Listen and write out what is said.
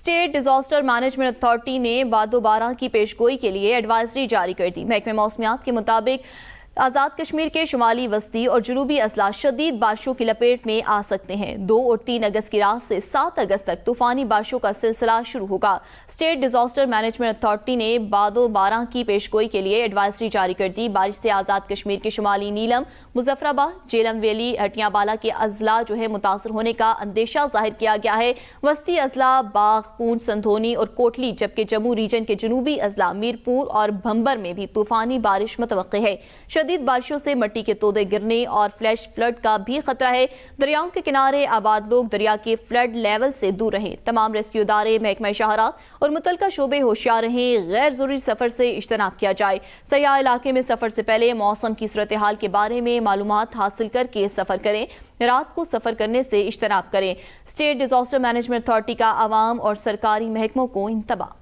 State disaster management authority نے باد و باران کی پیشگوئی کے لیے ایڈوائزری جاری کر دی۔ محکمہ موسمیات کے مطابق آزاد کشمیر کے شمالی وسطی اور جنوبی اضلاع شدید بارشوں کی لپیٹ میں آ سکتے ہیں۔ 2 اور 3 اگست کی رات سے 7 اگست تک طوفانی بارشوں کا سلسلہ شروع ہوگا۔ اسٹیٹ ڈیزاسٹر مینجمنٹ اتھارٹی نے باد و باران کی پیشگوئی کے لیے ایڈوائزری جاری کر دی۔ بارش سے آزاد کشمیر کے شمالی نیلم، مظفر آباد، جیلم ویلی، ہٹیاں بالا کے اضلاع متاثر ہونے کا اندیشہ ظاہر کیا گیا ہے۔ وسطی اضلاع باغ، پونچھ، سندھونی اور کوٹلی، جبکہ جموں ریجن کے جنوبی اضلاع میرپور اور بھمبر میں بھی طوفانی بارش متوقع ہے۔ شدید بارشوں سے مٹی کے تودے گرنے اور فلیش فلڈ کا بھی خطرہ ہے۔ دریاؤں کے کنارے آباد لوگ دریا کے فلڈ لیول سے دور رہیں۔ تمام ریسکیو ادارے، محکمہ شاہراہ اور متعلقہ شعبے ہوشیار رہیں۔ غیر ضروری سفر سے اجتناب کیا جائے۔ سیاح علاقے میں سفر سے پہلے موسم کی صورتحال کے بارے میں معلومات حاصل کر کے سفر کریں۔ رات کو سفر کرنے سے اجتناب کریں۔ اسٹیٹ ڈیزاسٹر مینجمنٹ اتھارٹی کا عوام اور سرکاری محکموں کو انتباہ۔